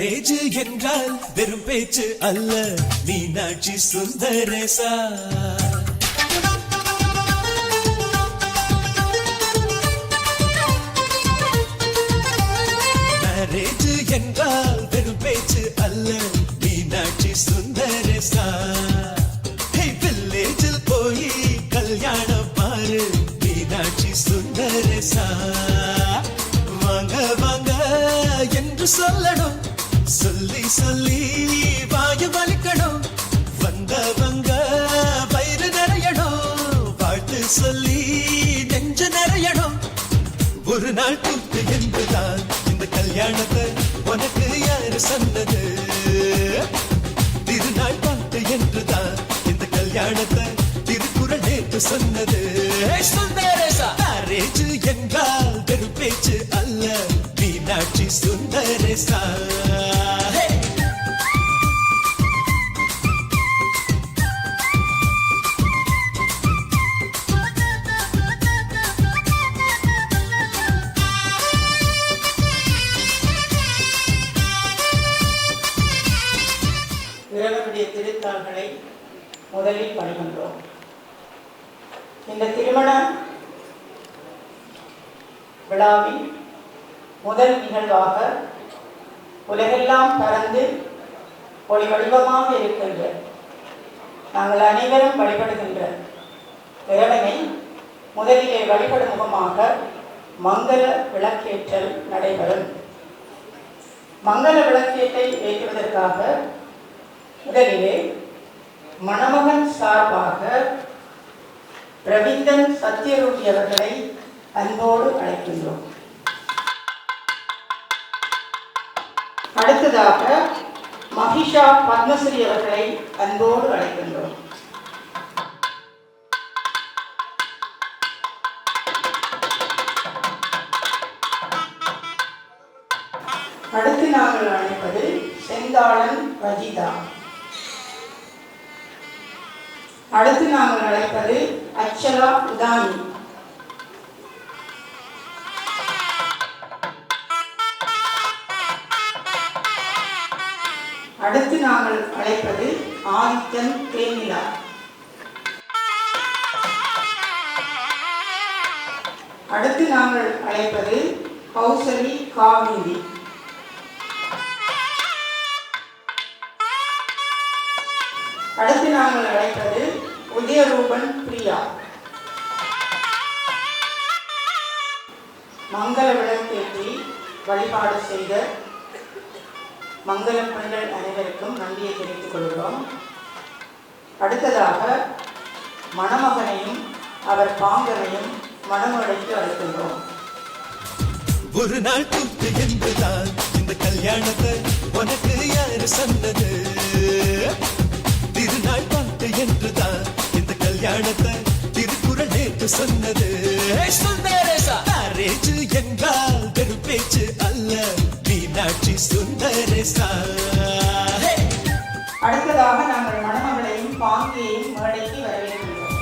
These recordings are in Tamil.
மேரேஜ் என்றால் வெறும் பேச்சு அல்ல, மீனாட்சி சுந்தரேசா. மேரேஜ் என்றால் வெறும் பேச்சு அல்ல, மீனாட்சி சுந்தரேசா. வில்லேஜில் போய் கல்யாணம் பாரு, மீனாட்சி சுந்தரேசா. வாங்க வாங்க என்று சொல்லணும், சொல்லி சொல்லி வாயு வலிக்கணும். வந்தவங்க வயிறு நிறையணும், வாழ்த்து சொல்லி நெஞ்சு நிறையணும். ஒரு நாள் கூத்து என்றுதான் இந்த கல்யாணத்தை உனக்கு யாரு சொன்னது? திருநாள் பாட்டு என்றுதான் இந்த கல்யாணத்தை திருக்குறள் நேற்று சொன்னது. மேரேஜ் என்றால் வெறும் பேச்சு அல்ல, மீனாட்சி சுந்தரேசா. இறைவனுடைய திருத்தாள்களை முதலில் பணிகின்றோம். இந்த திருமண விழாவின் முதல் நிகழ்வாக உலகெல்லாம் பறந்து ஒளி வடிவமாக இருக்கின்ற நாங்கள் அனைவரும் வழிபடுகின்ற இறைவனை முதலிலே வழிபடும் முகமாக மங்கள விளக்கேற்றல் நடைபெறும். மங்கள விளக்கேற்றை ஏற்றுவதற்காக முதலிலே மணமகன் சார்பாக ரவீந்திரன் சத்யரூபி அவர்களை அன்போடு அழைக்கின்றோம். அடுத்ததாக மகிஷா பத்மஸ்ரீ அவர்களை அன்போடு அழைக்கின்றோம். அடுத்து நாங்கள் அழைப்பது செந்தாளன் ரஜிதா. அடுத்து நாங்கள் அழைப்பது அச்சலா உதானி. அடுத்து நாங்கள் அழைப்பது ஆதித்தன் தேனிலா. அடுத்து நாங்கள் அழைப்பது கௌசலி காவிரி. அடுத்து நாங்கள் அழைப்பது உதயரூபன் பிரியா. மங்கள விளக்கேற்றி வழிபாடு செய்த மங்கள பெண்கள் அனைவருக்கும் நன்றியை தெரிவித்துக் கொள்கிறோம். அடுத்ததாக மணமகனையும் அவர் பாங்கனையும் மணமடைக்கு அழைக்கின்றோம். ஒரு நாள் கூத்து என்றுதான் இந்த கல்யாணத்தை உனக்கு யாரு சொன்னது? திருநாள் பாட்டு என்றுதான் இந்த கல்யாணத்தை திருக்குறள் நேற்று சொன்னது. மேரேஜ் என்றால் வெறும் பேச்சு அல்ல, மீனாட்சி சுந்தரேசா. அடுத்ததாக நாங்கள் மணமகளையும் பாங்கியையும் மேடைக்கு வரவேற்கின்றோம்.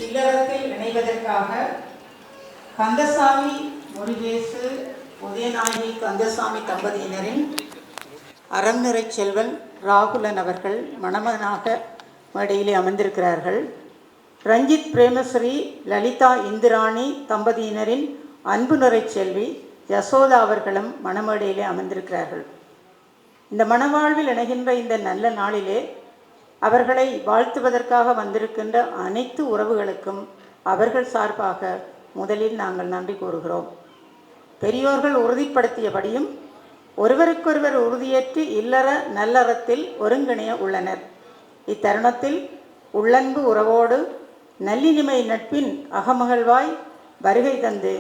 இல்லறத்தில் இணைவதற்காக கந்தசாமி முருகேசு உதயநாயகி கந்தசாமி தம்பதியினரின் அறம்நிறை செல்வன் ராகுலன் அவர்கள் மணமகனாக மேடையிலே அமர்ந்திருக்கிறார்கள். ரஞ்சித் பிரேமஸ்ரீ லலிதா இந்திராணி தம்பதியினரின் அன்பு நிறை செல்வி யசோதா அவர்களும் மணமேடையிலே அமர்ந்திருக்கிறார்கள். இந்த மணவாழ்வில் இணைகின்ற இந்த நல்ல நாளிலே அவர்களை வாழ்த்துவதற்காக வந்திருக்கின்ற அனைத்து உறவுகளுக்கும் அவர்கள் சார்பாக முதலில் நாங்கள் நன்றி கூறுகிறோம். பெரியோர்கள் உறுதிப்படுத்தியபடியும் ஒருவருக்கொருவர் உறுதியேற்று இல்லற நல்லறத்தில் ஒருங்கிணைய உள்ளனர். இத்தருணத்தில் உள்ளன்பு உறவோடு நல்லினிமை நட்பின் அகமகிழ்வாய் வருகை தந்து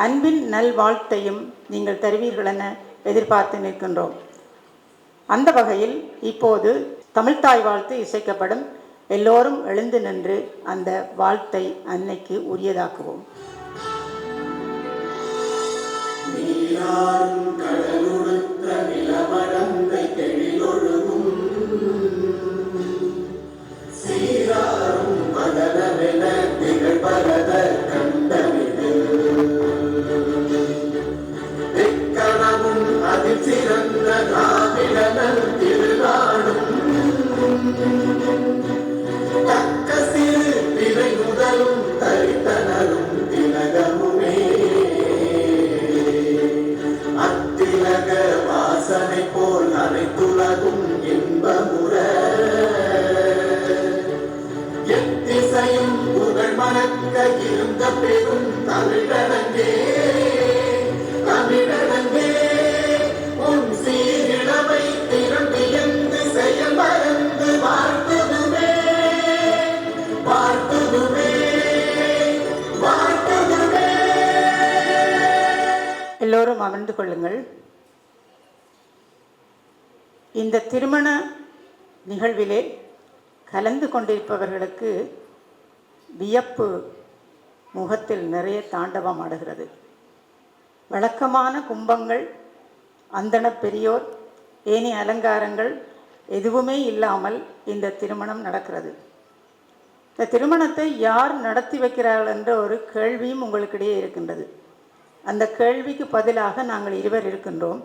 அன்பின் நல்வாழ்த்தையும் நீங்கள் தருவீர்கள் என எதிர்பார்த்து நிற்கின்றோம். அந்த வகையில் இப்போது தமிழ்த்தாய் வாழ்த்து இசைக்கப்படும். எல்லோரும் எழுந்து நின்று அந்த வாழ்த்தை அன்னைக்கு உரியதாக்குவோம். கடலுடுத்த நிலவரந்தை தெளிலொழுகும் சீராரும் பதனவென திகழ்பரத தக்க சிறு பிறை முதலும் தரித்தனரும் திலகமுமே அத்திலக வாசனை போல் அனைத்துலகும் இன்பமுற எத்திசையும் புகழ் மணக்க இருந்த பெரும் தமிழனங்கே தமிழனங்கே உன் சீரிழமை திரண்டியந்து செயல் மறந்து வாழ்த்துதுமே வாழ்த்துதுமே வாழ்த்துதுமே. எல்லோரும் அமர்ந்து கொள்ளுங்கள். இந்த திருமண நிகழ்விலே கலந்து கொண்டிருப்பவர்களுக்கு வியப்பு முகத்தில் நிறைய தாண்டவம் ஆடுகிறது. வழக்கமான கும்பங்கள், அந்தண பெரியோர், ஏனி அலங்காரங்கள் எதுவுமே இல்லாமல் இந்த திருமணம் நடக்கிறது. இந்த திருமணத்தை யார் நடத்தி வைக்கிறார்கள் என்ற ஒரு கேள்வியும் உங்களுக்கிடையே இருக்கின்றது. அந்த கேள்விக்கு பதிலாக நாங்கள் இருவர் இருக்கின்றோம்.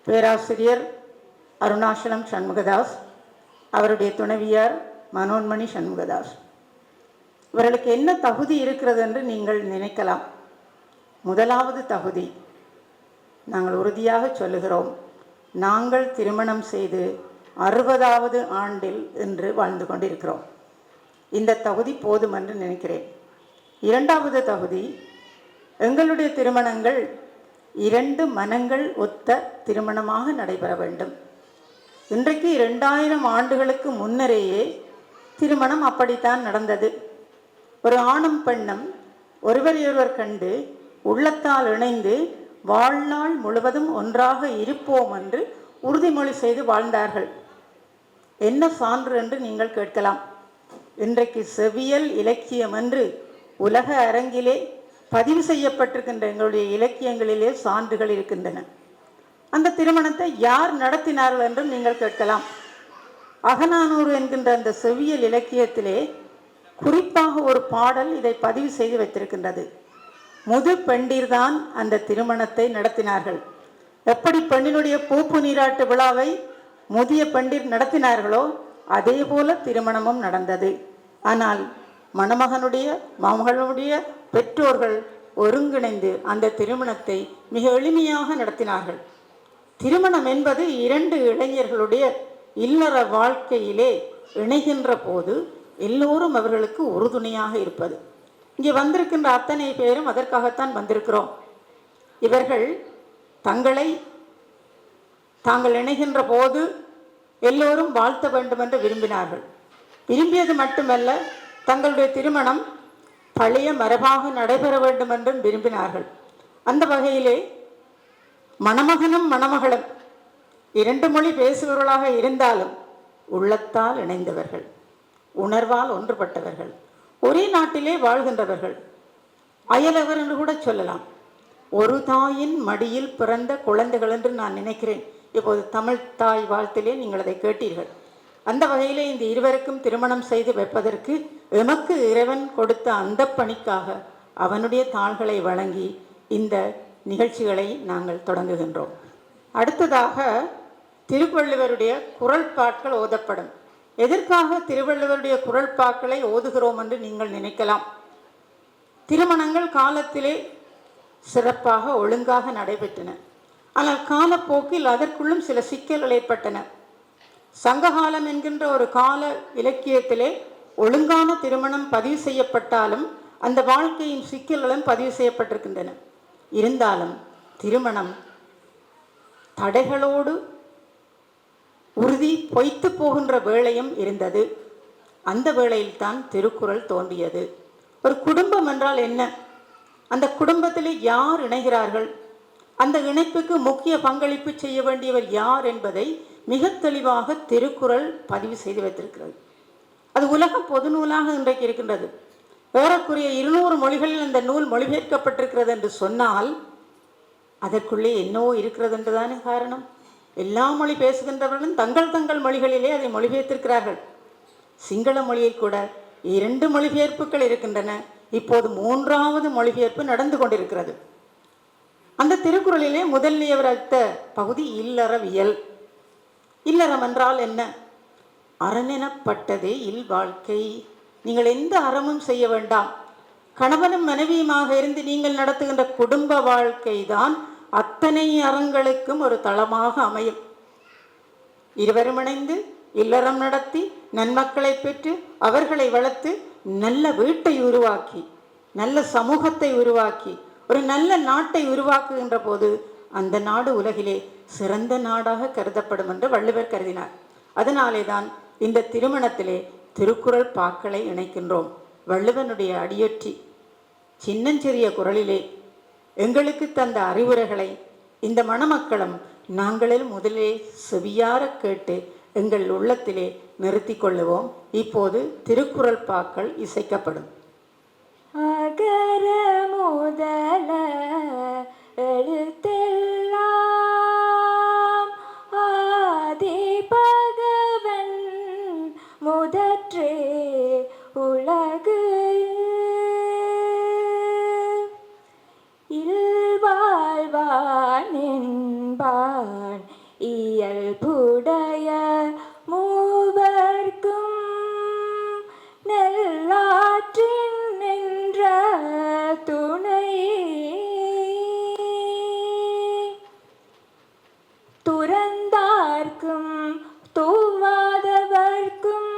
பேராசிரியர் அருணாச்சலம் சண்முகதாஸ், அவருடைய துணைவியார் மனோன்மணி சண்முகதாஸ். இவர்களுக்கு என்ன தகுதி இருக்கிறது என்று நீங்கள் நினைக்கலாம். முதலாவது தகுதி, நாங்கள் உறுதியாக சொல்லுகிறோம், நாங்கள் திருமணம் செய்து 60வது ஆண்டில் இன்று வாழ்ந்து கொண்டிருக்கிறோம். இந்த தகுதி போதும் என்று நினைக்கிறேன். இரண்டாவது தகுதி, எங்களுடைய திருமணங்கள் 2 மனங்கள் ஒத்த திருமணமாக நடைபெற வேண்டும். இன்றைக்கு 2000 ஆண்டுகளுக்கு முன்னரேயே திருமணம் அப்படித்தான் நடந்தது. ஒரு ஆணும் பெண்ணும் ஒருவரையொருவர் கண்டு உள்ளத்தால் இணைந்து வாழ்நாள் முழுவதும் ஒன்றாக இருப்போம் என்று உறுதிமொழி செய்து வாழ்ந்தார்கள். என்ன சான்று என்று நீங்கள் கேட்கலாம். இன்றைக்கு செவ்வியல் இலக்கியம் என்று உலக அரங்கிலே பதிவு செய்யப்பட்டிருக்கின்ற எங்களுடைய இலக்கியங்களிலே சான்றுகள் இருக்கின்றன. அந்த திருமணத்தை யார் நடத்தினார்கள் என்றும் நீங்கள் கேட்கலாம். அகநானூறு என்கின்ற அந்த செவ்வியல் இலக்கியத்திலே குறிப்பாக ஒரு பாடல் இதை பதிவு செய்து வைத்திருக்கின்றது. முது பெண்டிர்தான் அந்த திருமணத்தை நடத்தினார்கள். எப்படி பெண்ணினுடைய பூப்பு நீராட்டு விழாவை முதிய பெண்டிர் நடத்தினார்களோ அதே போல திருமணமும் நடந்தது. ஆனால் மணமகனுடைய மகளுடைய பெற்றோர்கள் ஒருங்கிணைந்து அந்த திருமணத்தை மிக எளிமையாக நடத்தினார்கள். திருமணம் என்பது 2 இளைஞர்களுடைய இல்லற வாழ்க்கையிலே இணைகின்ற போது எல்லோரும் அவர்களுக்கு உறுதுணையாக இருப்பது. இங்கே வந்திருக்கின்ற அத்தனை பேரும் அதற்காகத்தான் வந்திருக்கிறோம். இவர்கள் தாங்கள் இணைகின்ற போது எல்லோரும் வாழ்த்த வேண்டும் என்று விரும்பினார்கள். விரும்பியது மட்டுமல்ல, தங்களுடைய திருமணம் பழைய மரபாக நடைபெற வேண்டும் என்றும் விரும்பினார்கள். அந்த வகையிலே மணமகனும் மணமகளும் 2 மொழி பேசுபவர்களாக இருந்தாலும் உள்ளத்தால் இணைந்தவர்கள், உணர்வால் ஒன்றுபட்டவர்கள், ஒரே நாட்டிலே வாழ்கின்றவர்கள், அயலவர் என்று கூட சொல்லலாம். ஒரு தாயின் மடியில் பிறந்த குழந்தைகள் என்று நான் நினைக்கிறேன். இப்போது தமிழ் தாய் வாழ்த்திலே நீங்கள் அதை கேட்டீர்கள். அந்த வகையிலே இந்த இருவருக்கும் திருமணம் செய்து வைப்பதற்கு எமக்கு இறைவன் கொடுத்த அந்த பணிக்காக அவனுடைய தாள்களை வழங்கி இந்த நிகழ்ச்சிகளை நாங்கள் தொடங்குகின்றோம். அடுத்ததாக திருவள்ளுவருடைய குறள்பாக்கள் ஓதப்படும். எதற்காக திருவள்ளுவருடைய குறள்பாக்களை ஓதுகிறோம் என்று நீங்கள் நினைக்கலாம். திருமணங்கள் காலத்திலே சிறப்பாக ஒழுங்காக நடைபெற்றன. ஆனால் காலப்போக்கில் அதற்குள்ளும் சில சிக்கல்கள் ஏற்பட்டன. சங்ககாலம் என்கின்ற ஒரு கால இலக்கியத்திலே ஒழுங்கான திருமணம் பதிவு செய்யப்பட்டாலும் அந்த வாழ்க்கையின் சிக்கல்களும் பதிவு செய்யப்பட்டிருக்கின்றன. இருந்தாலும் திருமணம் தடைகளோடு உறுதி பொய்த்து போகின்ற வேளையும் இருந்தது. அந்த வேளையில்தான் திருக்குறள் தோன்றியது. ஒரு குடும்பம் என்றால் என்ன, அந்த குடும்பத்திலே யார் இணைகிறார்கள், அந்த இணைப்புக்கு முக்கிய பங்களிப்பு செய்ய வேண்டியவர் யார் என்பதை மிக தெளிவாக திருக்குறள் பதிவு செய்து வைத்திருக்கிறது. அது உலக பொது நூலாக இன்றைக்கு இருக்கின்றது. ஏறக்குறைய 200 மொழிகளில் அந்த நூல் மொழிபெயர்க்கப்பட்டிருக்கிறது என்று சொன்னால் அதற்குள்ளே என்னவோ இருக்கிறது என்றுதானே காரணம். எல்லா மொழி பேசுகின்றவர்களும் தங்கள் மொழிகளிலே அதை மொழிபெயர்த்திருக்கிறார்கள். சிங்கள மொழியில் கூட 2 மொழிபெயர்ப்புகள் இருக்கின்றன. இப்போது 3வது மொழிபெயர்ப்பு நடந்து கொண்டிருக்கிறது. அந்த திருக்குறளிலே முதலியவர் அடுத்த பகுதி இல்லறவியல். இல்லறம் என்றால் என்ன? அறனெனப்பட்டதே இல்வாழ்க்கை. நீங்கள் எந்த அறமும் செய்ய வேண்டாம். கணவனும் மனைவியுமாக இருந்து நீங்கள் நடத்துகின்ற குடும்ப வாழ்க்கை தான் அத்தனை அறங்களுக்கும் ஒரு தளமாக அமையும். இருவரும் இணைந்து இல்லறம் நடத்தி நன்மக்களை பெற்று அவர்களை வளர்த்து நல்ல வீட்டை உருவாக்கி நல்ல சமூகத்தை உருவாக்கி ஒரு நல்ல நாட்டை உருவாக்குகின்ற போது அந்த நாடு உலகிலே சிறந்த நாடாக கருதப்படும் என்று வள்ளுவர் கருதினார். அதனாலே தான் இந்த திருமணத்திலே திருக்குறள் பாக்களை இணைக்கின்றோம். வள்ளுவனுடைய அடியொற்றி சின்னஞ்சிறிய குரலிலே எங்களுக்கு தந்த அறிவுரைகளை இந்த மணமக்களும் நாங்களில் முதலே செவியார கேட்டு எங்கள் உள்ளத்திலே நிறுத்தி கொள்ளுவோம். இப்போது திருக்குறள் பாக்கள் இசைக்கப்படும். அகர முதல எழுத்தெல்லாம் ஆதி பகவன் முதற்றே உலகு இல்வாழ்வான் என்பான் இயல்புடைய மூவர்க்கும் நல்லாற்றின் நின்ற துணை துறந்தார்க்கும் தூவாதவர்க்கும்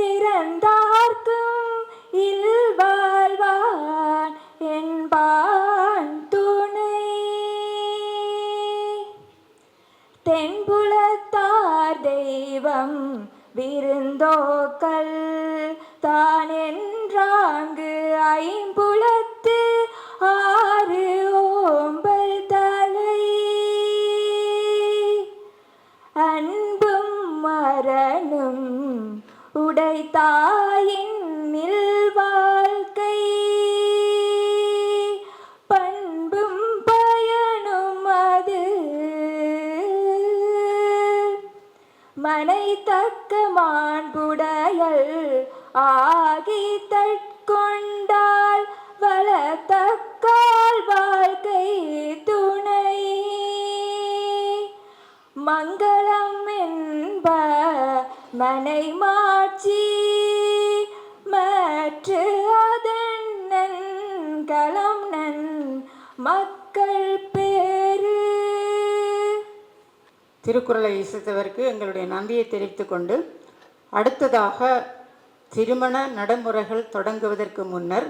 இறந்தார்க்கும் இல்வாழ்வான் என்பான் துணை தென்புலத்தார் தெய்வம் விருந்தோக்கல் தான் என்றாங்கு ஐம்புலத்து ஆறு ஓம்பல் தலை அன்பும் மரணும் உடைத்தாயின் வாழ்க்கை பண்பும் பயனும் அது மனை தக்க மாண்புடையல் ஆகி தற்கொண்டால் வளத்தக்கால் வாழ்க்கை துணை மங்களம் என்ப மனை மாட்சி மற்ற அதன் நன்கலம் நன் மக்கள் பேரு. திருக்குறளை இசைத்தவருக்கு எங்களுடைய நன்றியை தெரிவித்துக் கொண்டு அடுத்ததாக திருமண நடைமுறைகள் தொடங்குவதற்கு முன்னர்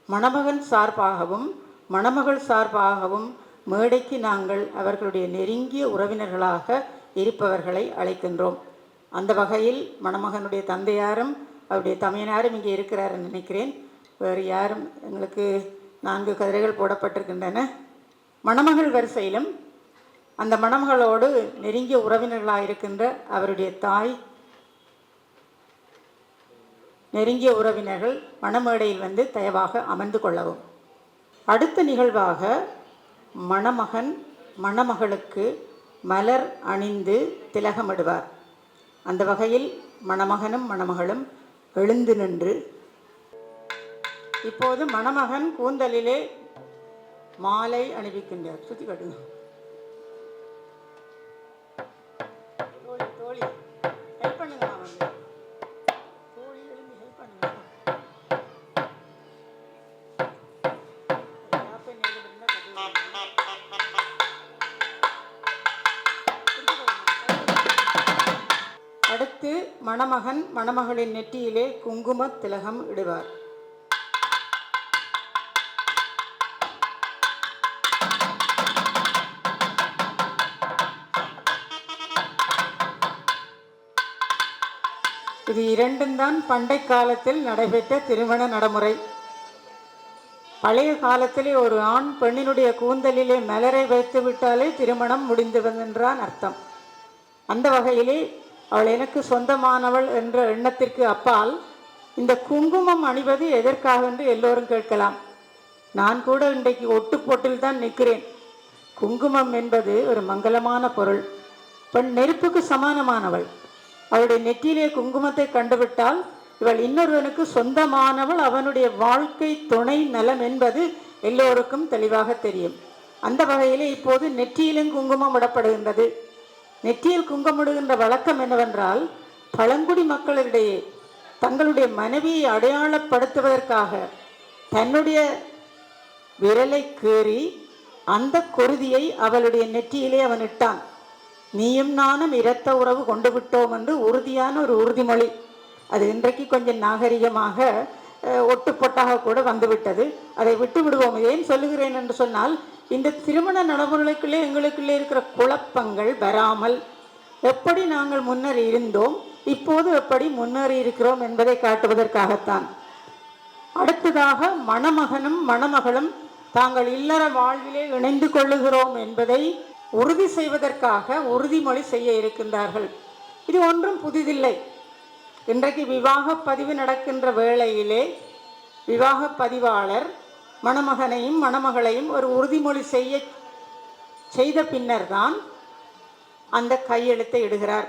மணமகன் சார்பாகவும் மணமகள் சார்பாகவும் மேடைக்கு நாங்கள் அவர்களுடைய நெருங்கிய உறவினர்களாக இருப்பவர்களை அழைக்கின்றோம். அந்த வகையில் மணமகனுடைய தந்தையாரும் அவருடைய தமையனாரும் இங்கே இருக்கிறாருன்னு நினைக்கிறேன். வேறு யாரும் எங்களுக்கு 4 கதிரைகள் போடப்பட்டிருக்கின்றன. மணமகள் வரிசையிலும் அந்த மணமகளோடு நெருங்கிய உறவினர்களாக இருக்கின்ற அவருடைய தாய் நெருங்கிய உறவினர்கள் மணமேடையில் வந்து தயவாக அமர்ந்து கொள்ளவும். அடுத்த நிகழ்வாக மணமகன் மணமகளுக்கு மலர் அணிந்து திலகமிடுவார். அந்த வகையில் மணமகனும் மணமகளும் எழுந்து நின்று இப்போது மணமகன் கூந்தலிலே மாலை அணிவிக்கின்றார். சுற்றி காட்டுங்க. தோழி தோழி ஹெல்ப் பண்ணுங்க. வந்து தோழி எழுந்து ஹெல்ப் பண்ணுங்க. அடுத்து மணமகன் மணமகளின் நெற்றியிலே குங்கும திலகம் இடுவார். இது இரண்டும் தான் பண்டை காலத்தில் நடைபெற்ற திருமண நடைமுறை. பழைய காலத்திலே ஒரு ஆண் பெண்ணினுடைய கூந்தலிலே மலரை வைத்து விட்டாலே திருமணம் முடிந்துவதென்றான் அர்த்தம். அந்த வகையிலே அவள் எனக்கு சொந்தமானவள் என்ற எண்ணத்திற்கு அப்பால் இந்த குங்குமம் அணிவது எதற்காக என்று எல்லோரும் கேட்கலாம். நான் கூட இன்றைக்கு ஒட்டுப்போட்டில் தான் நிற்கிறேன். குங்குமம் என்பது ஒரு மங்களமான பொருள். பெண் நெருப்புக்கு சமானமானவள். அவளுடைய நெற்றியிலே குங்குமத்தை கண்டுவிட்டால் இவள் இன்னொருவனுக்கு சொந்தமானவள், அவனுடைய வாழ்க்கை துணை நலம் என்பது எல்லோருக்கும் தெளிவாக தெரியும். அந்த வகையிலே இப்போது நெற்றியிலும் குங்குமம் விடப்படுகின்றது. நெற்றியில் குங்குமிடுகின்ற வழக்கம் என்னவென்றால், பழங்குடி மக்களிடையே தங்களுடைய மனைவியை அடையாளப்படுத்துவதற்காக தன்னுடைய விரலை கீறி அந்த குருதியை அவளுடைய நெற்றியிலே அவன் இட்டான். நீயும் நானும் இரத்த உறவு கொண்டு விட்டோம் என்று உறுதியான ஒரு உறுதிமொழி. அது இன்றைக்கு கொஞ்சம் நாகரிகமாக ஒட்டுப்பொட்டாக கூட வந்துவிட்டது. அதை விட்டு விடுவோம். ஏன் சொல்லுகிறேன் என்று சொன்னால், இந்த திருமண நடைமுறைகளுக்குள்ளே எங்களுக்குள்ளே இருக்கிற குழப்பங்கள் வராமல் எப்படி நாங்கள் முன்னர் இருந்தோம், இப்போது எப்படி முன்னேறி இருக்கிறோம் என்பதை காட்டுவதற்காகத்தான். அடுத்ததாக மணமகனும் மணமகளும் தாங்கள் இல்லற வாழ்விலே இணைந்து கொள்ளுகிறோம் என்பதை உறுதி செய்வதற்காக உறுதிமொழி செய்ய இருக்கின்றார்கள். இது ஒன்றும் புதிதில்லை. இன்றைக்கு விவாக பதிவு நடக்கின்ற வேளையிலே விவாக பதிவாளர் மணமகனையும் மணமகளையும் ஒரு உறுதிமொழி செய்த பின்னர் தான் அந்த கையெழுத்தை இடுகிறார்.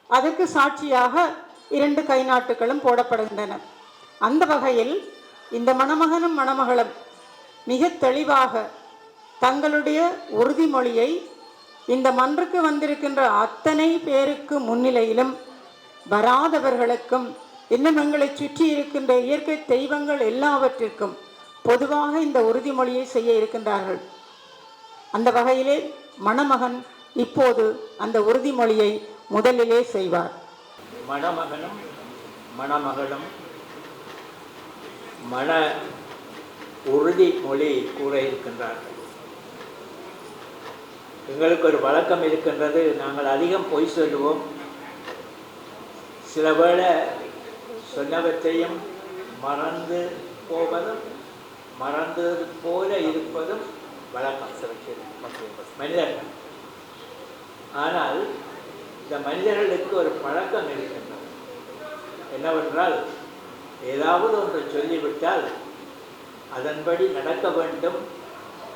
அதற்கு சாட்சியாக 2 கை நாட்டுகளும் போடப்படுகின்றன. அந்த வகையில் இந்த மணமகனும் மணமகளும் மிக தெளிவாக தங்களுடைய உறுதிமொழியை இந்த மன்றுக்கு வந்திருக்கின்ற அத்தனை பேருக்கு முன்னிலையிலும், வராதவர்களுக்கும், இன்னும் எங்களை சுற்றி இருக்கின்ற இயற்கை தெய்வங்கள் எல்லாவற்றிற்கும் பொதுவாக இந்த உறுதிமொழியை செய்ய இருக்கின்றார்கள். அந்த வகையிலே மணமகன் இப்போது அந்த உறுதிமொழியை முதலிலே செய்வார். மணமகனும் மணமகளும் மன உறுதிமொழி கூற இருக்கின்றார்கள். எங்களுக்கு ஒரு வழக்கம் இருக்கின்றது. நாங்கள் அதிகம் பொய் சொல்லுவோம். சில வேளை சொன்னவற்றையும் மறந்து போவதும் மறந்தது போல இருப்பதும் வழக்கம் மனிதர்கள். ஆனால் இந்த மனிதர்களுக்கு ஒரு பழக்கம் இருக்கின்றது. என்னவென்றால், ஏதாவது ஒன்று சொல்லிவிட்டால் அதன்படி நடக்க வேண்டும்.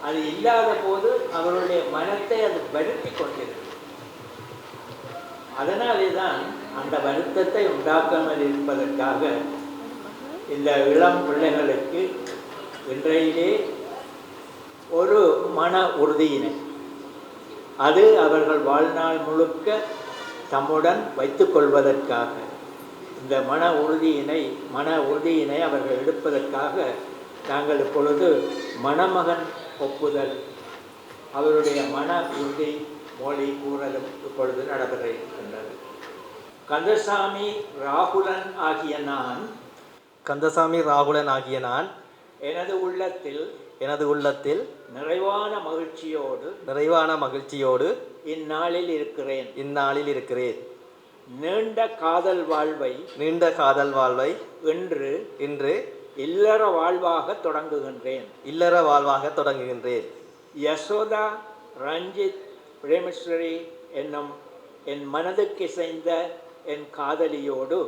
அது இல்லாத போது அவருடைய மனத்தை அது வருத்தி கொண்டிருக்கும். அதனாலே தான் அந்த வருத்தத்தை உண்டாக்காமல் இருப்பதற்காக இந்த இளம் பிள்ளைகளுக்கு இன்றையிலே ஒரு மன உறுதியினை, அது அவர்கள் வாழ்நாள் முழுக்க தம்முடன் வைத்து கொள்வதற்காக, இந்த மன உறுதியினை அவர்கள் எடுப்பதற்காக நாங்கள் இப்பொழுது மணமகன் ஒப்புதல், அவருடைய மன உறுதி மொழி கூறலும் இப்பொழுது நடைபெற இருக்கின்றது. கந்தசாமி ராகுலன் ஆகிய நான் எனது உள்ளத்தில் நிறைவான மகிழ்ச்சியோடு இந்நாளில் இருக்கிறேன். நீண்ட காதல் வாழ்வை இன்று இல்லற வாழ்வாக தொடங்குகின்றேன். யசோதா ரஞ்சித் பிரேமஸ்வரி என்னும் என் மனதுக்கு இசைந்த என் காதலியோடு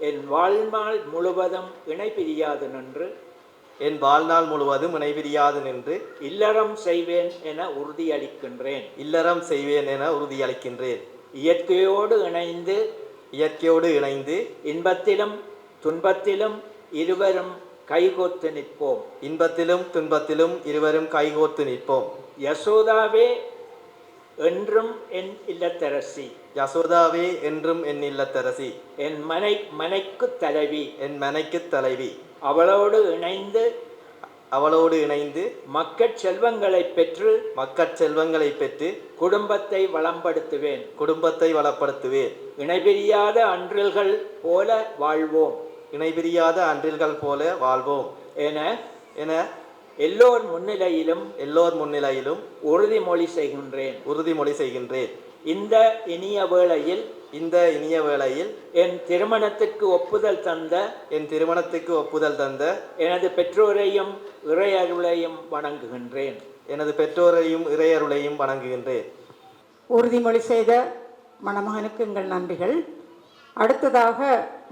என் வாழ்நாள் முழுவதும் இணை பிரியாது நின்று இல்லறம் செய்வேன் என உறுதியளிக்கின்றேன். இயற்கையோடு இணைந்து இன்பத்திலும் துன்பத்திலும் இருவரும் கைகோர்த்து நிற்போம். யசோதாவே என்றும் என் இல்லத்தரசி, என் மனைக்கு தலைவி, அவளோடு இணைந்து மக்கட் செல்வங்களை பெற்று குடும்பத்தை வளப்படுத்துவேன். இணைபிரியாத அன்றில்கள் போல வாழ்வோம் என எல்லோர் முன்னிலையிலும் உறுதிமொழி செய்கின்றேன். இந்த இனிய வேளையில் என் திருமணத்துக்கு ஒப்புதல் தந்த எனது பெற்றோரையும் இறையருளையும் வணங்குகின்றேன். உறுதிமொழி செய்த மணமகனுக்கு எங்கள் நன்றிகள். அடுத்ததாக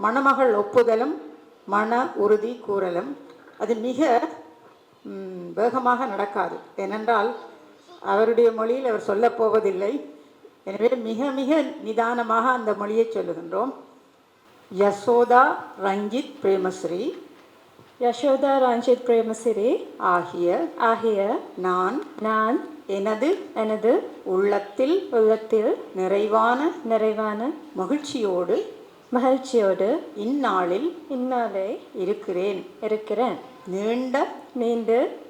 மணமகள் ஒப்புதலும் மன உறுதி கூறலும். அது மிக வேகமாக நடக்காது. ஏனென்றால் அவருடைய மொழியில் அவர் சொல்லப்போவதில்லை. எனவே மிக மிக நிதானமாக அந்த மொழியை சொல்லுகின்றோம். யசோதா ரஞ்சித் பிரேமஸ்ரீ யசோதா ரஞ்சித் பிரேமசிறி ஆகிய நான் நான் எனது உள்ளத்தில் நிறைவான மகிழ்ச்சியோடு இந்நாளை இருக்கிறேன். நீண்ட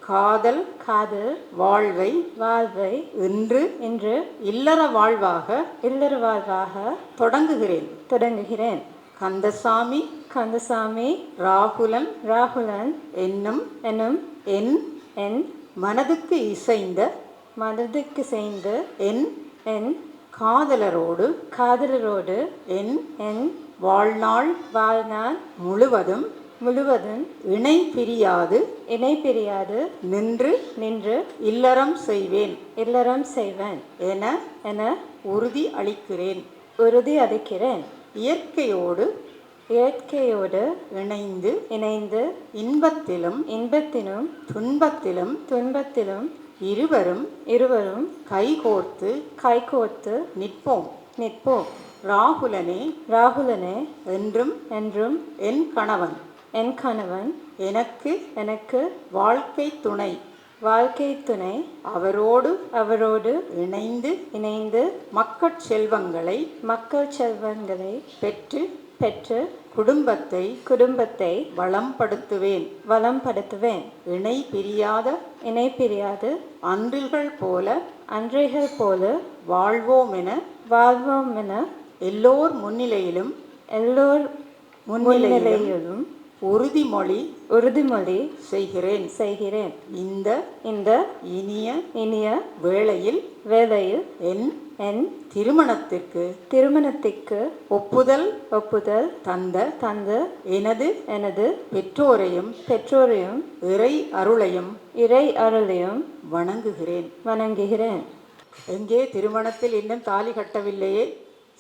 காதல் வாழ்வை இன்று இல்லற வாழ்வாக தொடங்குகிறேன். கந்தசாமி ராகுலன் என்னும் என் மனதுக்கு இசைந்த என் காதலரோடு என் வாழ்நாள் முழுவதும் இணை பிரியாது நின்று இல்லறம் செய்வேன் என உறுதி அளிக்கிறேன். இயற்கையோடு இணைந்து இன்பத்திலும் துன்பத்திலும் இருவரும் கைகோர்த்து நிற்போம். ராகுலனே என்றும் என் கணவன் எனக்கு வாழ்க்கை துணை அவரோடு இணைந்து மக்கட் செல்வங்களை பெற்று குடும்பத்தை வளம்படுத்துவேன். இணை பிரியாத அன்றில்கள் போல வாழ்வோம் என எல்லோர் முன்னிலையிலும் உறுதிமொழி செய்கிறேன். இந்த இனிய வேளையில் என் திருமணத்திற்கு ஒப்புதல் தந்த எனது பெற்றோரையும் இறை அருளையும் வணங்குகிறேன். எங்கே திருமணத்தில் இன்னும் தாலி கட்டவில்லையே,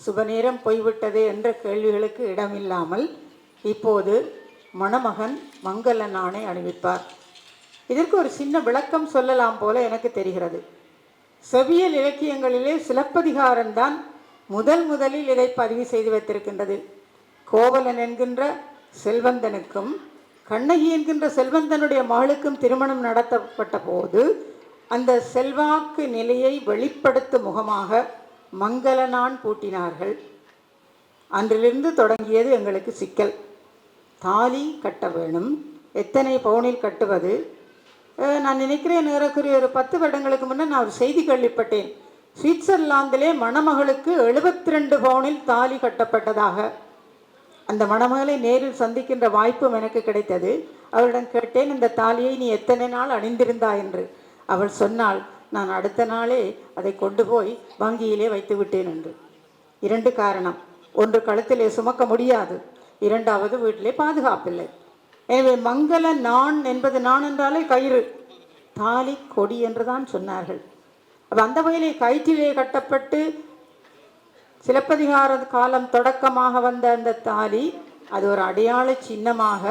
சுபநேரம் போய்விட்டதே என்ற கேள்விகளுக்கு இடமில்லாமல் இப்போது மணமகன் மங்கள நாணை அணிவிப்பார். இதற்கு ஒரு சின்ன விளக்கம் சொல்லலாம் போல எனக்கு தெரிகிறது. செவ்வியல் இலக்கியங்களிலே சிலப்பதிகாரம்தான் முதலில் இதை பதிவு செய்து வைத்திருக்கின்றது. கோவலன் என்கின்ற செல்வந்தனுக்கும் கண்ணகி என்கின்ற செல்வந்தனுடைய மகளுக்கும் திருமணம் நடத்தப்பட்ட போது அந்த செல்வாக்கு நிலையை வெளிப்படுத்தும் முகமாக மங்களனான் பூட்டினார்கள். அன்றிலிருந்து தொடங்கியது எங்களுக்கு சிக்கல். தாலி கட்ட வேணும், எத்தனை பவுனில் கட்டுவது? நான் நினைக்கிறேன் ஏறக்குறைய ஒரு 10 வருடங்களுக்கு முன்னர் நான் ஒரு செய்தி கேள்விப்பட்டேன். சுவிட்சர்லாந்திலே மணமகளுக்கு 72 பவுனில் தாலி கட்டப்பட்டதாக. அந்த மணமகளை நேரில் சந்திக்கின்ற வாய்ப்பும் எனக்கு கிடைத்தது. அவளிடம் கேட்டேன், இந்த தாலியை நீ எத்தனை நாள் அணிந்திருந்தா என்று. அவள் சொன்னாள், நான் அடுத்த நாளே அதை கொண்டு போய் வங்கியிலே வைத்து விட்டேன் என்று. 2 காரணம். ஒன்று, கழுத்திலே சுமக்க முடியாது. 2வது, வீட்டிலே பாதுகாப்பில்லை. எனவே மங்கள நான் என்பது நான் என்றாலே கயிறு, தாலி கொடி என்று தான் சொன்னார்கள். அப்போ அந்த வகையிலே கயிற்றிலே கட்டப்பட்டு சிலப்பதிகார காலம் தொடக்கமாக வந்த அந்த தாலி அது ஒரு அடையாள சின்னமாக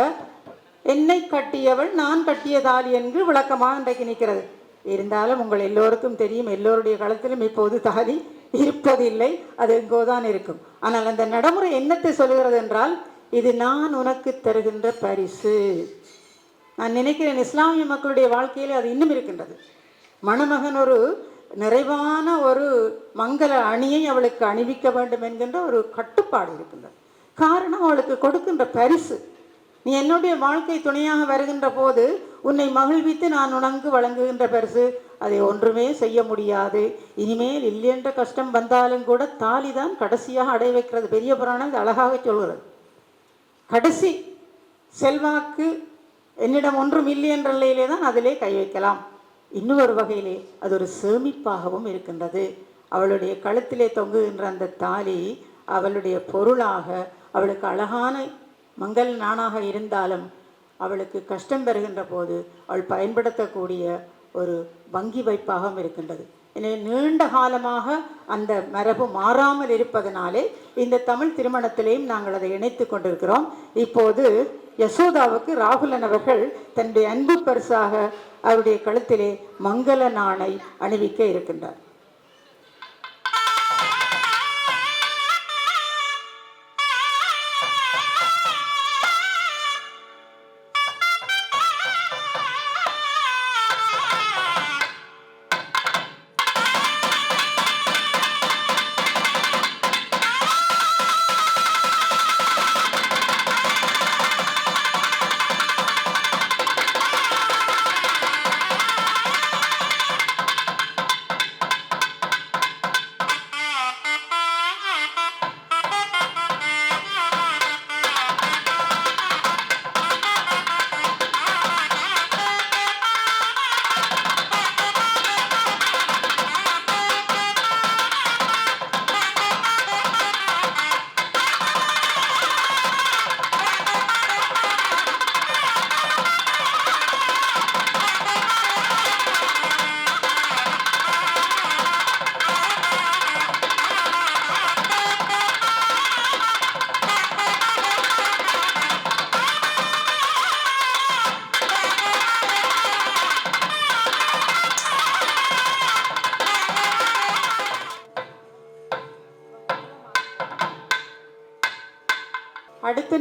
என்னை கட்டியவள் நான் கட்டிய தாலி என்று விளக்கமாக இன்றைக்கு நிற்கிறது. இருந்தாலும் உங்கள் எல்லோருக்கும் தெரியும், எல்லோருடைய காலத்திலும் இப்போது தாலி இருப்பதில்லை, அது எங்கோதான் இருக்கும். ஆனால் அந்த நடைமுறை என்னத்தை சொல்கிறது என்றால், இது நான் உனக்கு தருகின்ற பரிசு. நான் நினைக்கிறேன் இஸ்லாமிய மக்களுடைய வாழ்க்கையில் அது இன்னும் இருக்கின்றது. மணமகன் ஒரு நிறைவான ஒரு மங்கள அணியை அவளுக்கு அணிவிக்க வேண்டும் என்கின்ற ஒரு கட்டுப்பாடு இருக்கின்றது. காரணம், அவளுக்கு கொடுக்கின்ற பரிசு. நீ என்னுடைய வாழ்க்கை துணையாக வருகின்ற போது உன்னை மகிழ்வித்து நான் உனக்கு வழங்குகின்ற பரிசு, அதை ஒன்றுமே செய்ய முடியாது. இனிமேல் இல்லையென்ற கஷ்டம் வந்தாலும் கூட தாலி தான் கடைசியாக அடை வைக்கிறது. பெரிய புராணம் இது அழகாக சொல்கிறது. கடைசி செல்வாக்கு என்னிடம் ஒன்றும் இல்லை என்ற நிலையிலே தான் அதிலே கை வைக்கலாம். இன்னொரு வகையிலே அது ஒரு சேமிப்பாகவும் இருக்கின்றது. அவளுடைய கழுத்திலே தொங்குகின்ற அந்த தாலி அவளுடைய பொருளாக, அவளுக்கு அழகான மங்கள் நானாக இருந்தாலும் அவளுக்கு கஷ்டம் பெறுகின்ற போது அவள் பயன்படுத்தக்கூடிய ஒரு வங்கி வைப்பாகவும் இருக்கின்றது. எனவே நீண்ட காலமாக அந்த மரபு மாறாமல் இருப்பதனாலே இந்த தமிழ் திருமணத்திலேயும் நாங்கள் அதை இணைத்து கொண்டிருக்கிறோம். இப்போது யசோதாவுக்கு ராகுலன் அவர்கள் தன்னுடைய அன்பு பரிசாக அவருடைய கழுத்திலே மங்கள நாணை அணிவிக்க இருக்கின்றார்.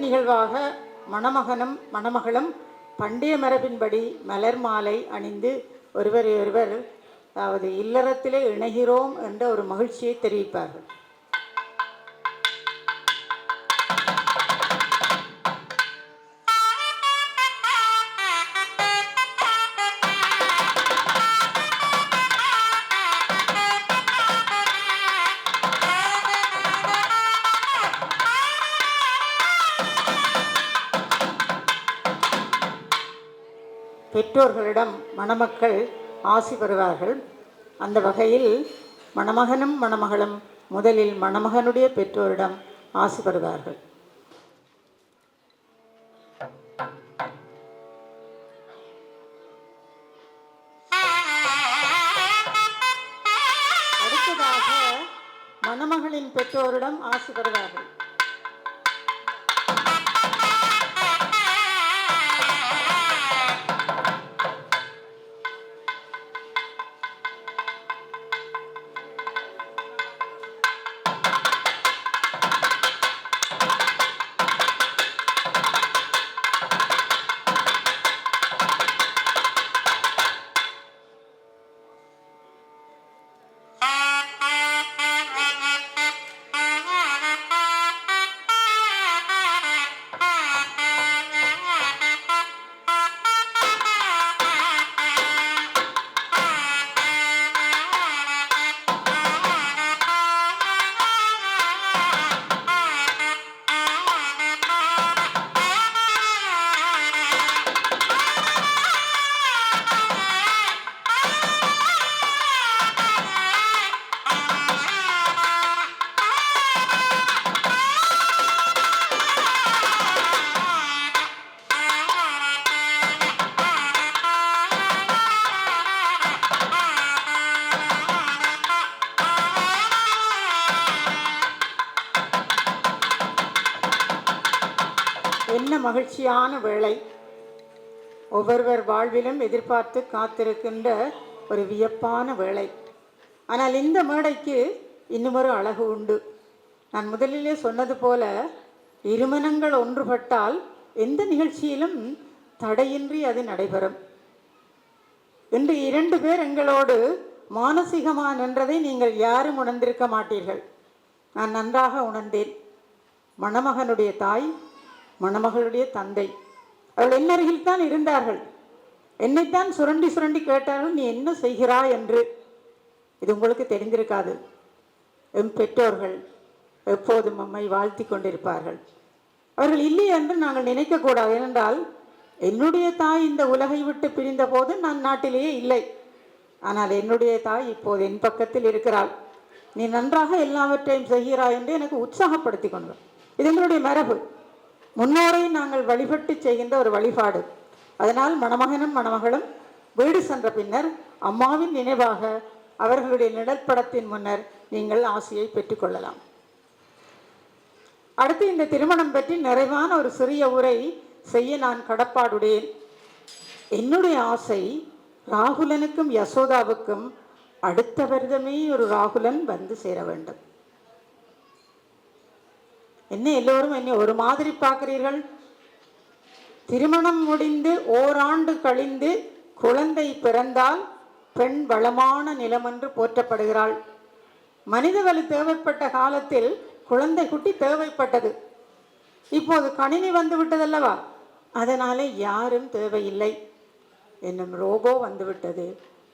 நிகழ்வாக மணமகனும் மணமகளும் பண்டைய மரபின்படி மலர் மாலை அணிந்து ஒருவரை ஒருவர் அதாவது இல்லறத்திலே இணைகிறோம் என்ற ஒரு மகிழ்ச்சியை தெரிவிப்பார்கள். பெற்றோர்களிடம் மணமக்கள் ஆசி பெறுவார்கள். அந்த வகையில் மணமகனும் மணமகளும் முதலில் மணமகனுடைய பெற்றோரிடம் ஆசி பெறுவார்கள். அடுத்ததாக மணமகளின் பெற்றோரிடம் ஆசி பெறுவார்கள். என்ன மகிழ்ச்சியான வேளை! ஒவ்வொருவர் வாழ்விலும் எதிர்பார்த்து காத்திருக்கின்ற ஒரு வியப்பான வேளை. ஆனால் இந்த மேடைக்கு இன்னுமொரு அழகு உண்டு. நான் முதலிலே சொன்னது போல இருமனங்கள் ஒன்றுபட்டால் எந்த நிகழ்ச்சியிலும் தடையின்றி அது நடைபெறும். இன்று 2 பேர் எங்களோடு மானசீகமாக நின்றதை நீங்கள் யாரும் உணர்ந்திருக்க மாட்டீர்கள். நான் நன்றாக உணர்ந்தேன். மணமகனுடைய தாய், மணமகளுடைய தந்தை அவள் என்னருகில் தான் இருந்தார்கள். என்னைத்தான் சுரண்டி சுரண்டி கேட்டார்கள், நீ என்ன செய்கிறாய் என்று. இது உங்களுக்கு தெரிந்திருக்காது. எம் பெற்றோர்கள் எப்போதும் நம்மை வாழ்த்தி கொண்டிருப்பார்கள். அவர்கள் இல்லை என்று நாங்கள் நினைக்கக்கூடாது. ஏனென்றால் என்னுடைய தாய் இந்த உலகை விட்டு பிரிந்த போது நான் நாட்டிலேயே இல்லை. ஆனால் என்னுடைய தாய் இப்போது என் பக்கத்தில் இருக்கிறாள். நீ நன்றாக எல்லாவற்றையும் செய்கிறாய் என்று எனக்கு உற்சாகப்படுத்தி கொண்டு. இது எங்களுடைய மரபு. முன்னோரை நாங்கள் வழிபட்டு செய்கின்ற ஒரு வழிபாடு. அதனால் மணமகனும் மணமகளும் வீடு சென்ற பின்னர் அம்மாவின் நினைவாக அவர்களுடைய நிழற்படத்தின் முன்னர் நீங்கள் ஆசையை பெற்றுக்கொள்ளலாம். அடுத்து இந்த திருமணம் பற்றி நிறைவான ஒரு சிறிய உரை செய்ய நான் கடப்பாடுடேன். என்னுடைய ஆசை ராகுலனுக்கும் யசோதாவுக்கும் அடுத்த வருடமே ஒரு ராகுலன் வந்து சேர வேண்டும். என்ன எல்லோரும் என்னை ஒரு மாதிரி பார்க்கிறீர்கள்? திருமணம் முடிந்து ஓராண்டு கழிந்து குழந்தை பிறந்தால் பெண் வளமான நிலமென்று போற்றப்படுகிறாள். மனித வலி தேவைப்பட்ட காலத்தில் குழந்தை குட்டி தேவைப்பட்டது. இப்போது கணினி வந்து விட்டதல்லவா, அதனாலே யாரும் தேவையில்லை என்னும் ரோபோ வந்துவிட்டது.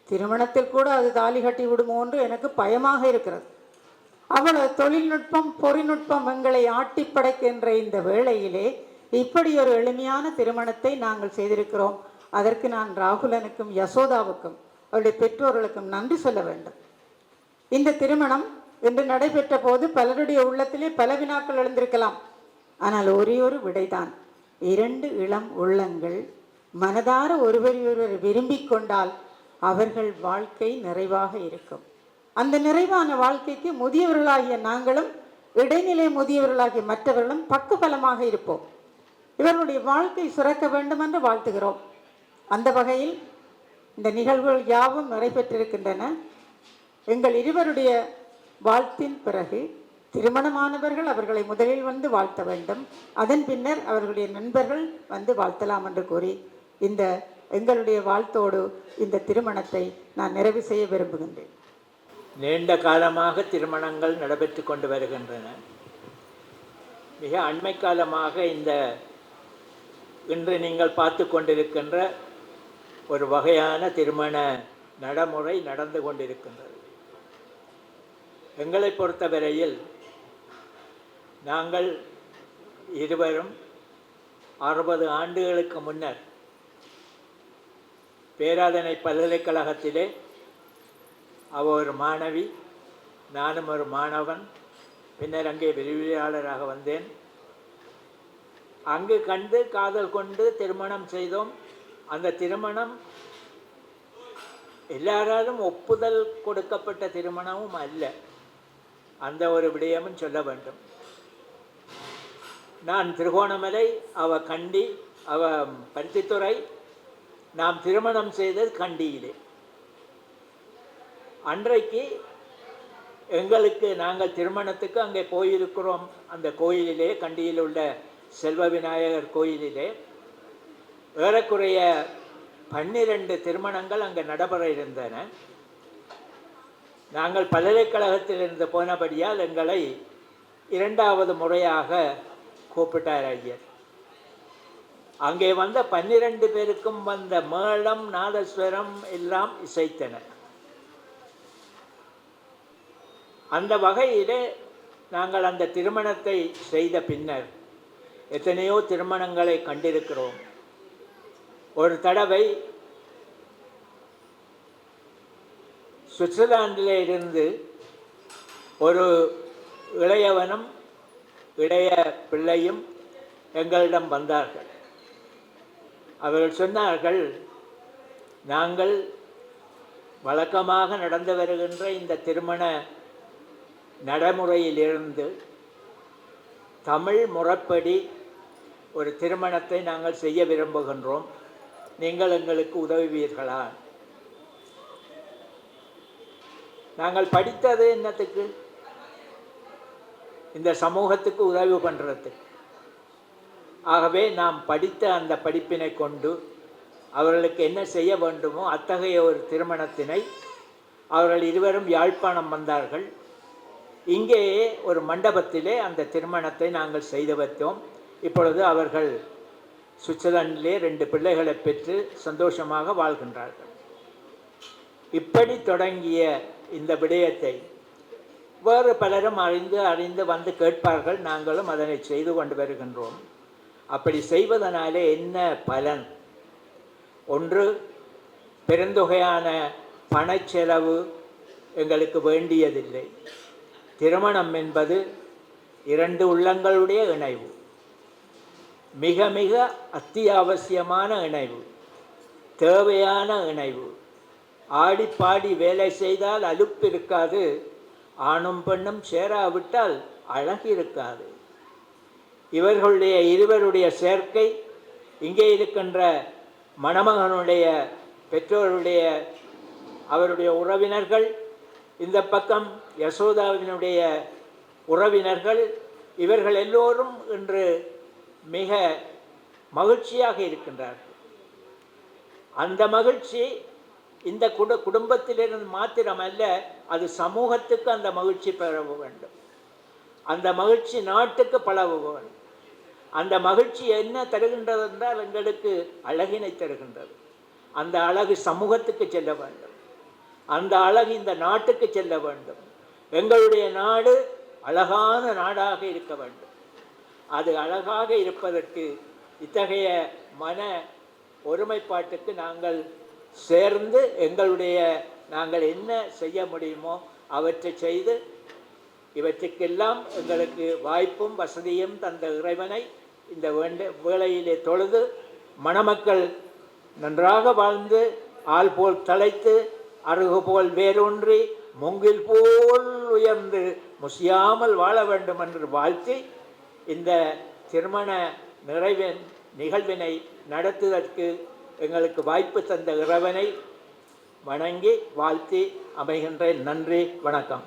திருமணத்தில் கூட அது தாலி கட்டி விடுமோ என்று எனக்கு பயமாக இருக்கிறது. அவ்வளவு தொழில்நுட்பம் பொறிநுட்பம் எங்களை ஆட்டி படைக்கின்ற இந்த வேளையிலே இப்படி ஒரு எளிமையான திருமணத்தை நாங்கள் செய்திருக்கிறோம். அதற்கு நான் ராகுலனுக்கும் யசோதாவுக்கும் அவருடைய பெற்றோர்களுக்கும் நன்றி சொல்ல வேண்டும். இந்த திருமணம் என்று நடைபெற்ற போது பலருடைய உள்ளத்திலே பல வினாக்கள் எழுந்திருக்கலாம். ஆனால் ஒரே ஒரு விடைதான். 2 இளம் உள்ளங்கள் மனதார ஒருவரையொருவர் விரும்பிக் கொண்டால் அவர்கள் வாழ்க்கை நிறைவாக இருக்கும். அந்த நிறைவான வாழ்க்கைக்கு முதியவர்களாகிய நாங்களும் இடைநிலை முதியவர்களாகிய மற்றவர்களும் பக்கபலமாக இருப்போம். இவர்களுடைய வாழ்க்கை சிறக்க வேண்டும் என்று வாழ்த்துகிறோம். அந்த வகையில் இந்த நிகழ்வுகள் யாவும் நடைபெற்றிருக்கின்றன. எங்கள் இருவருடைய வாழ்த்தின் பிறகு திருமணமானவர்கள் அவர்களை முதலில் வந்து வாழ்த்த வேண்டும், அதன் பின்னர் அவர்களுடைய நண்பர்கள் வந்து வாழ்த்தலாம் என்று கூறி இந்த எங்களுடைய வாழ்த்தோடு இந்த திருமணத்தை நான் நிறைவு செய்ய விரும்புகின்றேன். நீண்ட காலமாக திருமணங்கள் நடைபெற்று கொண்டு வருகின்றன. மிக அண்மை காலமாக இன்று நீங்கள் பார்த்து கொண்டிருக்கின்ற ஒரு வகையான திருமண நடைமுறை நடந்து கொண்டிருக்கின்றது. எங்களை பொறுத்தவரையில் நாங்கள் இருவரும் 60 ஆண்டுகளுக்கு முன்னர் பேராதனை பல்கலைக்கழகத்திலே அவள் ஒரு மாணவி, நானும் ஒரு மாணவன். பின்னர் அங்கே விரிவுரையாளராக வந்தேன். அங்கு கண்டு காதல் கொண்டு திருமணம் செய்தோம். அந்த திருமணம் எல்லாராலும் ஒப்புதல் கொடுக்கப்பட்ட திருமணமும் அல்ல. அந்த ஒரு விடயமும் சொல்ல வேண்டும். நான் திருகோணமலை, அவ கண்டி, அவ பருத்தித்துறை. நாம் திருமணம் செய்தது கண்டியிலே. அன்றைக்கு எங்களுக்கு நாங்கள் திருமணத்துக்கு அங்கே போயிருக்கிறோம். அந்த கோயிலிலே, கண்டியில் உள்ள செல்வ விநாயகர் கோயிலிலே ஏறக்குறைய 12 திருமணங்கள் அங்கே நடைபெற இருந்தன. நாங்கள் பல்கலைக்கழகத்திலிருந்து போனபடியால் எங்களை 2வது முறையாக கூப்பிட்டார் ஐயர். அங்கே வந்த 12 பேருக்கும் வந்த மேளம், நாதஸ்வரம் எல்லாம் இசைத்தன. அந்த வகையிலே நாங்கள் அந்த திருமணத்தை செய்த பின்னர் எத்தனையோ திருமணங்களை கண்டிருக்கிறோம். ஒரு தடவை சுவிட்சர்லாந்திலே இருந்து ஒரு இளையவனும் இளைய பிள்ளையும் எங்களிடம் வந்தார்கள். அவர்கள் சொன்னார்கள், நாங்கள் வழக்கமாக நடந்து வருகின்ற இந்த திருமண நடைமுறையிலிருந்து தமிழ் முறைப்படி ஒரு திருமணத்தை நாங்கள் செய்ய விரும்புகின்றோம். நீங்கள் எங்களுக்கு உதவுவீர்களா? நாங்கள் படித்தது என்னத்துக்கு? இந்த சமூகத்துக்கு உதவி பண்ணுறதுக்கு. ஆகவே நாம் படித்த அந்த படிப்பினை கொண்டு அவர்களுக்கு என்ன செய்ய வேண்டுமோ அத்தகைய ஒரு திருமணத்தினை அவர்கள் இருவரும் யாழ்ப்பாணம் வந்தார்கள். இங்கேயே ஒரு மண்டபத்திலே அந்த திருமணத்தை நாங்கள் செய்து வைத்தோம். இப்பொழுது அவர்கள் சுவிட்சர்லாந்திலே 2 பிள்ளைகளை பெற்று சந்தோஷமாக வாழ்கின்றார்கள். இப்படி தொடங்கிய இந்த விடயத்தை வேறு பலரும் அறிந்து வந்து கேட்பார்கள். நாங்களும் அதனை செய்து கொண்டு வருகின்றோம். அப்படி செய்வதனாலே என்ன பலன்? ஒன்று, பெருந்தொகையான பணச்செலவு எங்களுக்கு வேண்டியதில்லை. திருமணம் என்பது 2 உள்ளங்களுடைய இணைவு, மிக மிக அத்தியாவசியமான இணைவு, தேவையான இணைவு. ஆடி பாடி வேலை செய்தால் அலுப்பு இருக்காது, ஆணும் பெண்ணும் சேராவிட்டால் அழகு இருக்காது. இவர்களுடைய இருவருடைய சேர்க்கை, இங்கே இருக்கின்ற மணமகனுடைய பெற்றோருடைய அவருடைய உறவினர்கள், இந்த பக்கம் யசோதாவினுடைய உறவினர்கள், இவர்கள் எல்லோரும் இன்று மிக மகிழ்ச்சியாக இருக்கின்றார்கள். அந்த மகிழ்ச்சி இந்த குடும்பத்திலிருந்து மாத்திரமல்ல, அது சமூகத்துக்கு அந்த மகிழ்ச்சி பரவ வேண்டும். அந்த மகிழ்ச்சி நாட்டுக்கு பரவ வேண்டும். அந்த மகிழ்ச்சி என்ன தருகின்றது என்றால் எங்களுக்கு அழகினை தருகின்றது. அந்த அழகு சமூகத்துக்கு செல்ல வேண்டும். அந்த அழகு இந்த நாட்டுக்கு செல்ல வேண்டும். எங்களுடைய நாடு அழகான நாடாக இருக்க வேண்டும். அது அழகாக இருப்பதற்கு இத்தகைய மன ஒருமைப்பாட்டுக்கு நாங்கள் சேர்ந்து நாங்கள் என்ன செய்ய முடியுமோ அவற்றை செய்து இவற்றுக்கெல்லாம் எங்களுக்கு வாய்ப்பும் வசதியும் தந்த இறைவனை இந்த வேளையிலே தொழுது, மணமக்கள் நன்றாக வாழ்ந்து ஆள் போல் தலைத்து அருகு போல் வேரூன்றி மூங்கில் போல் உயர்ந்து முசியாமல் வாழ வேண்டும் என்று வாழ்த்தி இந்த திருமண நிகழ்வினை நடத்துவதற்கு எங்களுக்கு வாய்ப்பு தந்த இறைவனை வணங்கி வாழ்த்தி அமைகின்றேன். நன்றி, வணக்கம்.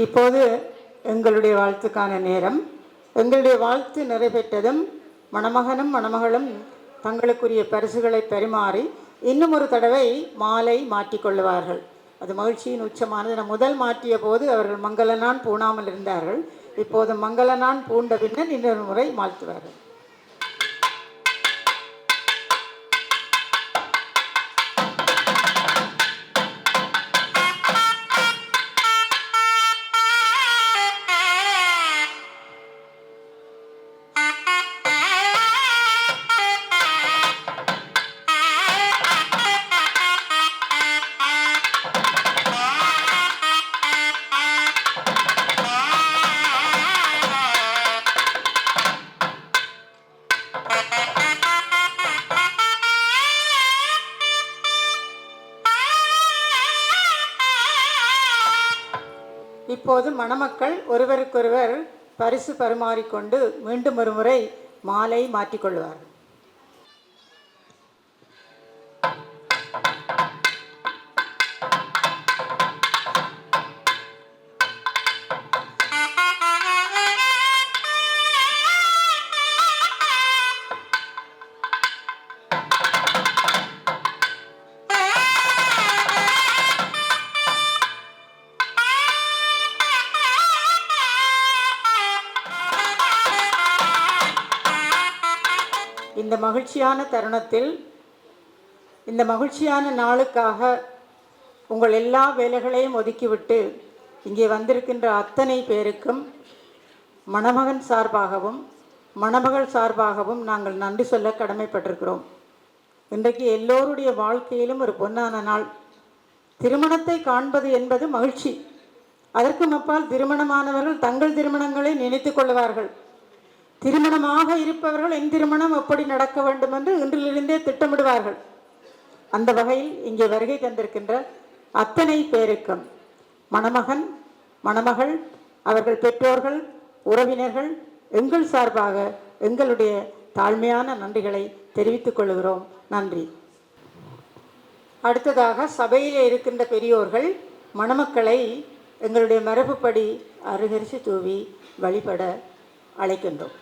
இப்போது எங்களுடைய வாழ்த்துக்கான நேரம். எங்களுடைய வாழ்த்து நிறைவேற்றதும் மணமகனும் மணமகளும் தங்களுக்குரிய பரிசுகளை பரிமாறி இன்னும் ஒரு தடவை மாலை மாற்றிக்கொள்ளுவார்கள். அது மகிழ்ச்சியின் உச்சமானது. முதல் மாற்றிய போது அவர்கள் மங்களனான் பூணாமல் இருந்தார்கள். இப்போது மங்களனான் பூண்ட பின்னர் இன்னொரு முறை மாற்றுவார்கள். இப்போது மணமக்கள் ஒருவருக்கொருவர் பரிசு பரிமாறிக்கொண்டு மீண்டும் ஒரு முறை மாலை மாற்றிக்கொள்வார்கள். இந்த மகிழ்ச்சியான தருணத்தில், இந்த மகிழ்ச்சியான நாளுக்காக உங்கள் எல்லா வேலைகளையும் ஒதுக்கிவிட்டு இங்கே வந்திருக்கின்ற அத்தனை பேருக்கும் மணமகன் சார்பாகவும் மணமகள் சார்பாகவும் நாங்கள் நன்றி சொல்ல கடமைப்பட்டிருக்கிறோம். இன்றைக்கு எல்லோருடைய வாழ்க்கையிலும் ஒரு பொன்னான நாள். திருமணத்தை காண்பது என்பது மகிழ்ச்சி. அதற்கு அப்பால் திருமணமானவர்கள் தங்கள் திருமணங்களை நினைத்து கொள்வார்கள். திருமணமாக இருப்பவர்கள் என் திருமணம் எப்படி நடக்க வேண்டும் என்று இன்றிலிருந்தே திட்டமிடுவார்கள். அந்த வகையில் இங்கே வருகை தந்திருக்கின்ற அத்தனை பேருக்கும் மணமகன் மணமகள், அவர்கள் பெற்றோர்கள், உறவினர்கள், எங்கள் சார்பாக எங்களுடைய தாழ்மையான நன்றிகளை தெரிவித்துக் கொள்கிறோம். நன்றி. அடுத்ததாக சபையிலே இருக்கின்ற பெரியோர்கள் மணமக்களை எங்களுடைய மரபுப்படி அருகரிசி தூவி வழிபட அழைக்கின்றோம்.